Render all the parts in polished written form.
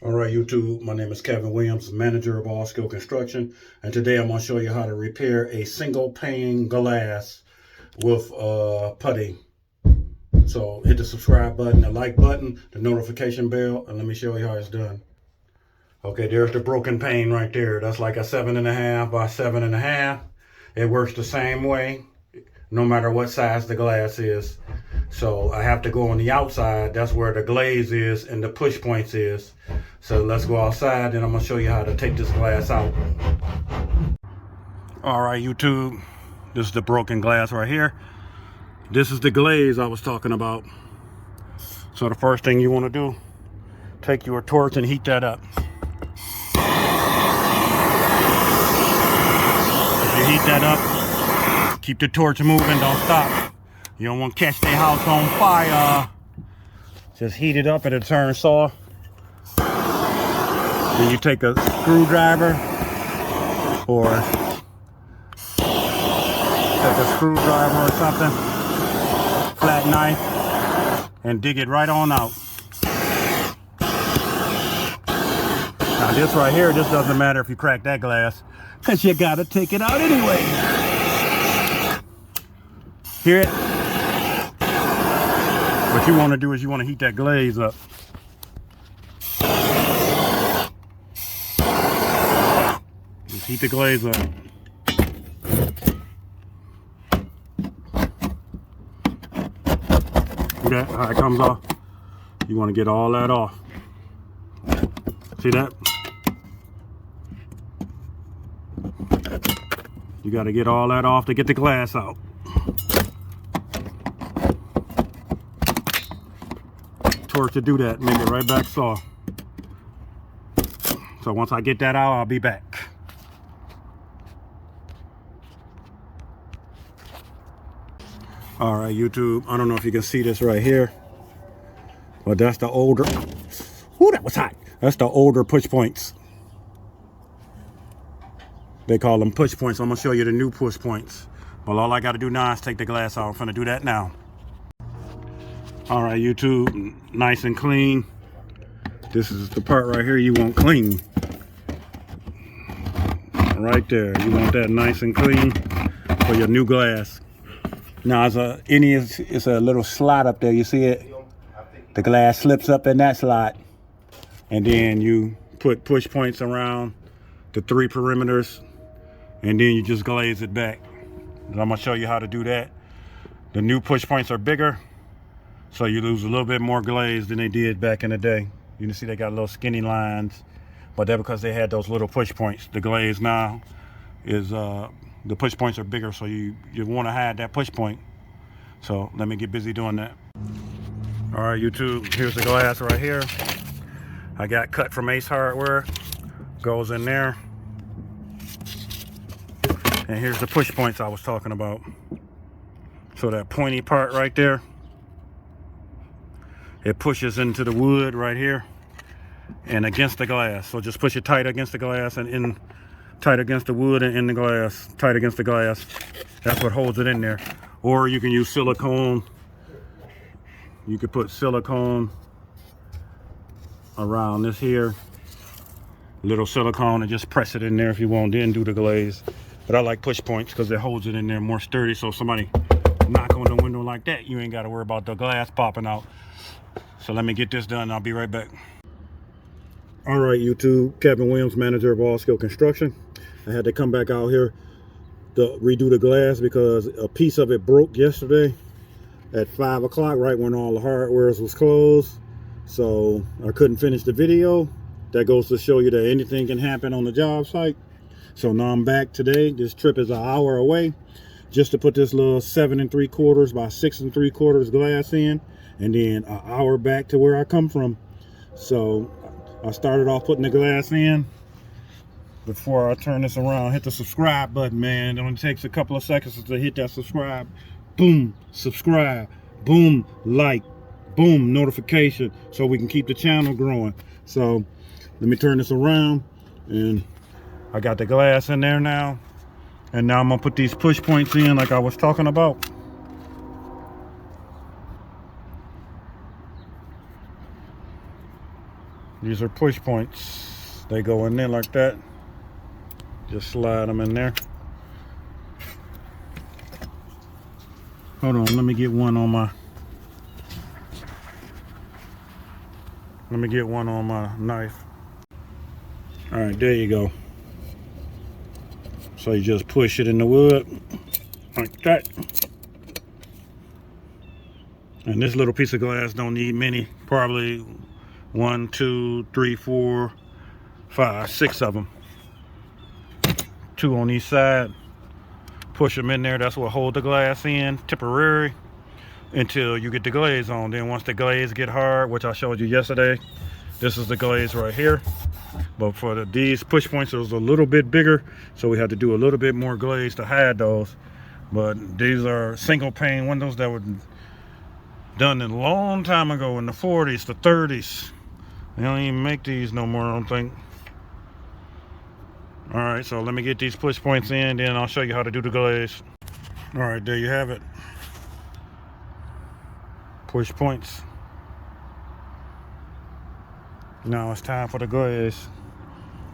All right, YouTube, my name is Kevin Williams, manager of All Skill Construction, and today I'm going to show you how to repair a single pane glass with putty. So hit the subscribe button, the like button, the notification bell, and let me show you how it's done. Okay, there's the broken pane right there. That's like a 7.5 by 7.5. It works the same way, no matter what size the glass is. So I have to go on the outside. That's where the glaze is and the push points is. So let's go outside and I'm gonna show you how to take this glass out. All right, YouTube, this is the broken glass right here. This is the glaze I was talking about. So the first thing you want to do, take your torch and heat that up. If you heat that up, keep the torch moving, don't stop. You don't want to catch the house on fire. Just heat it up and it turns soft. Then you take a screwdriver or something, flat knife, and dig it right on out. Now this right here, this doesn't matter if you crack that glass, because you gotta take it out anyway. Hear it? What you want to do is you want to heat that glaze up. Just heat the glaze up. See that? How it comes off? You want to get all that off. See that? You got to get all that off to get the glass out. Torch to do that, make it right back soft. So once I get that out, I'll be back. All right, YouTube, I don't know if you can see this right here, but that's the older, ooh, that was hot. That's the older push points. They call them push points. I'm gonna show you the new push points. Well, all I gotta do now is take the glass out. I'm gonna do that now. All right, YouTube, nice and clean. This is the part right here you want clean. Right there, you want that nice and clean for your new glass. Now, it's a little slot up there. You see it? The glass slips up in that slot, and then you put push points around the 3 perimeters, and then you just glaze it back. And I'm gonna show you how to do that. The new push points are bigger, so you lose a little bit more glaze than they did back in the day. You can see they got little skinny lines, but that's because they had those little push points. The glaze now is the push points are bigger, so you want to hide that push point. So let me get busy doing that. All right, YouTube, here's the glass right here. I got cut from Ace Hardware, goes in there. And here's the push points I was talking about. So that pointy part right there, it pushes into the wood right here and against the glass. So just push it tight against the glass and in tight against the wood and in the glass, tight against the glass. That's what holds it in there. Or you can use silicone. You could put silicone around this here, little silicone, and just press it in there if you want, then do the glaze. But I like push points because it holds it in there more sturdy, so if somebody knock on the window like that, you ain't got to worry about the glass popping out. So let me get this done, I'll be right back. All right, YouTube, Kevin Williams, manager of All Skill Construction. I had to come back out here to redo the glass because a piece of it broke yesterday at 5 o'clock, right when all the hardware was closed. So I couldn't finish the video. That goes to show you that anything can happen on the job site. So now I'm back today. This trip is an hour away just to put this little 7 3/4 by 6 3/4 glass in, and then an hour back to where I come from. So I started off putting the glass in. Before I turn this around, hit the subscribe button, man. It only takes a couple of seconds to hit that subscribe. Boom, subscribe. Boom, like. Boom, notification, so we can keep the channel growing. So let me turn this around, and I got the glass in there now. And now I'm gonna put these push points in like I was talking about. These are push points. They go in there like that. Just slide them in there. Hold on, let me get one on my knife. All right, there you go. So you just push it in the wood like that. And this little piece of glass don't need many, probably 1, 2, 3, 4, 5, 6 of them. 2 on each side. Push them in there. That's what hold the glass in temporary until you get the glaze on. Then once the glaze get hard, which I showed you yesterday, this is the glaze right here. But for these push points, it was a little bit bigger, so we had to do a little bit more glaze to hide those. But these are single pane windows that were done a long time ago in the 40s, the 30s. They don't even make these no more, I don't think. All right, so let me get these push points in, then I'll show you how to do the glaze. All right, there you have it. Push points. Now it's time for the glaze.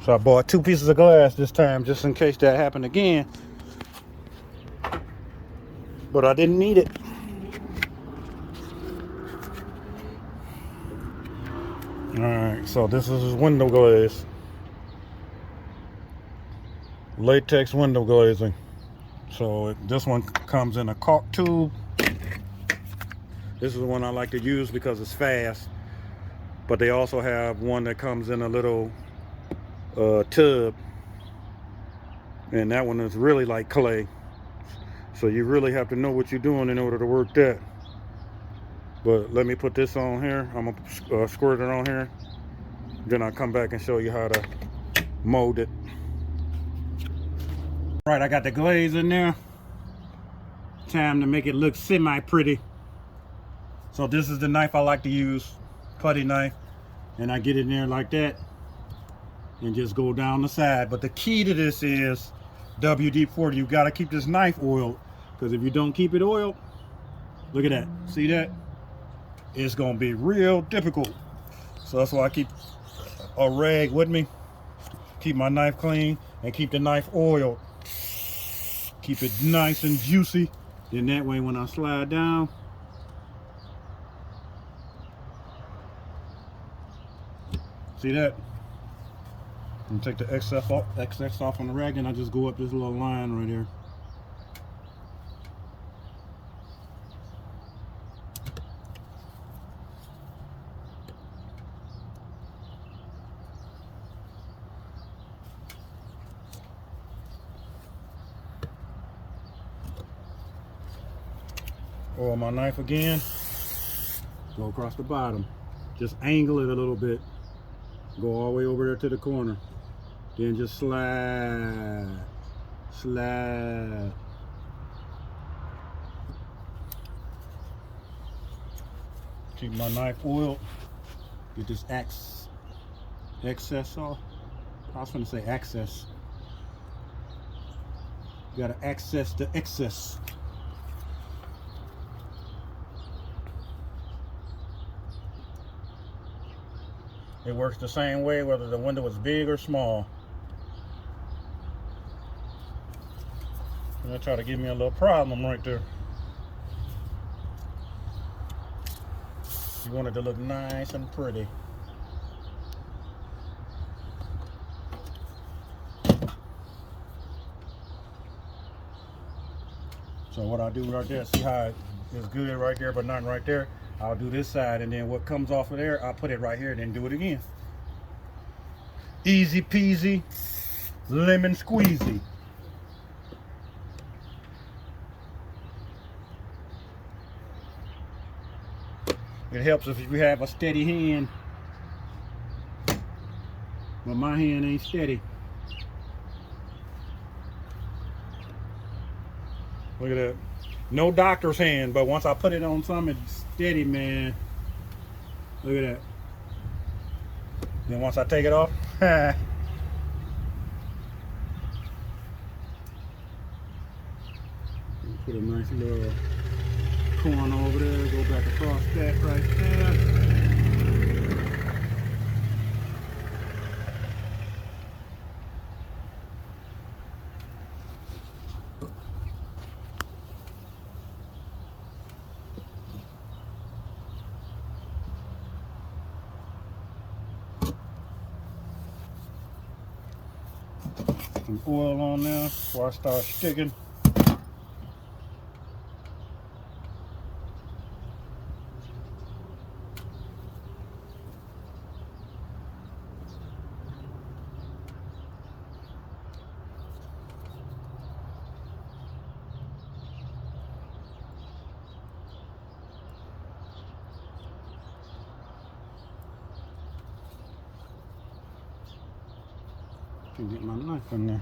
So I bought 2 pieces of glass this time just in case that happened again. But I didn't need it. All right, so this is window glaze. Latex window glazing. So this one comes in a caulk tube. This is the one I like to use because it's fast. But they also have one that comes in a little tub, and that one is really like clay. So you really have to know what you're doing in order to work that. But let me put this on here. I'm gonna squirt it on here. Then I'll come back and show you how to mold it. Right, I got the glaze in there. Time to make it look semi-pretty. So this is the knife I like to use, putty knife. And I get in there like that and just go down the side. But the key to this is WD-40. You gotta keep this knife oiled, because if you don't keep it oiled, look at that, see that? It's gonna be real difficult. So that's why I keep a rag with me. Keep my knife clean and keep the knife oiled. Keep it nice and juicy. Then that way when I slide down, see that? And take the excess off on the rag, and I just go up this little line right here. Oil my knife again. Go across the bottom. Just angle it a little bit. Go all the way over there to the corner. Then just slide. Slide. Keep my knife oiled. Get this excess off. I was going to say access. You gotta access the excess. It works the same way whether the window is big or small. They'll try to give me a little problem right there. You want it to look nice and pretty. So what I do right there, see how it's good right there but nothing right there? I'll do this side, and then what comes off of there, I'll put it right here and then do it again. Easy peasy, lemon squeezy. It helps if you have a steady hand, but my hand ain't steady. Look at that. No doctor's hand, but once I put it on something, it's steady, man. Look at that. Then once I take it off, put a nice little corner over there, go back across that right there. some oil on there before I start sticking. Can get my knife in there.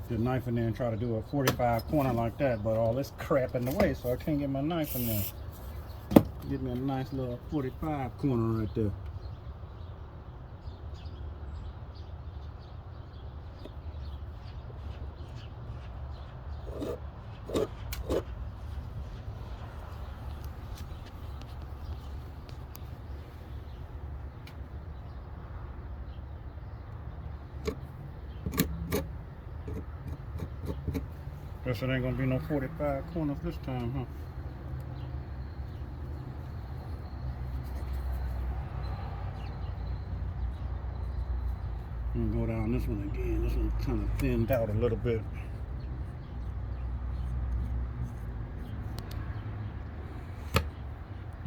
Get a knife in there and try to do a 45 corner like that, but all this crap in the way, so I can't get my knife in there. Get me a nice little 45 corner right there. Guess it ain't gonna be no 45 corners this time, huh? I'm gonna go down this one again. This one's kind of thinned out a little bit.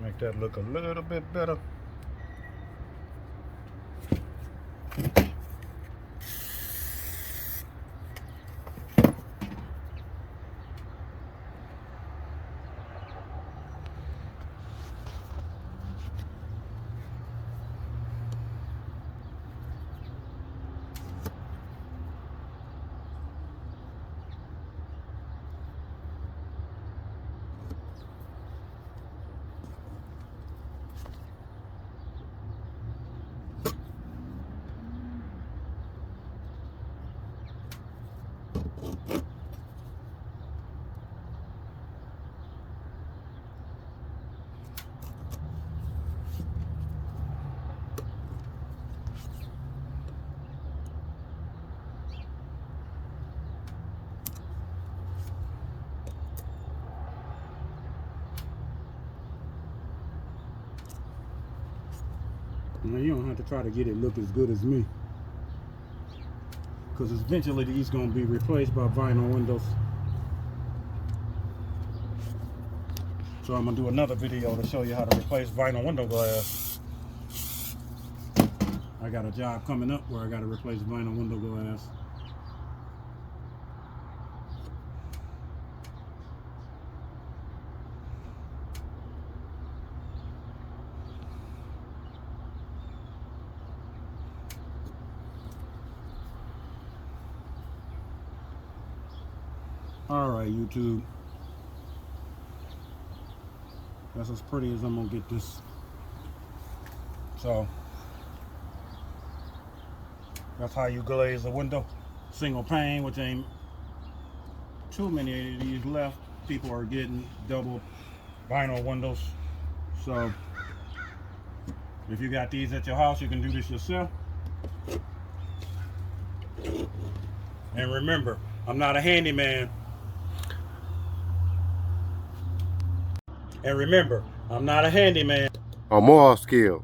Make that look a little bit better. Now you don't have to try to get it look as good as me, because eventually these gonna be replaced by vinyl windows. So I'm gonna do another video to show you how to replace vinyl window glass. I got a job coming up where I got to replace vinyl window glass. Alright, YouTube. That's as pretty as I'm gonna get this. So that's how you glaze a window. Single pane, which ain't too many of these left. People are getting double vinyl windows. So if you got these at your house, you can do this yourself. And remember, I'm not a handyman. And remember, I'm not a handyman. I'm more skilled.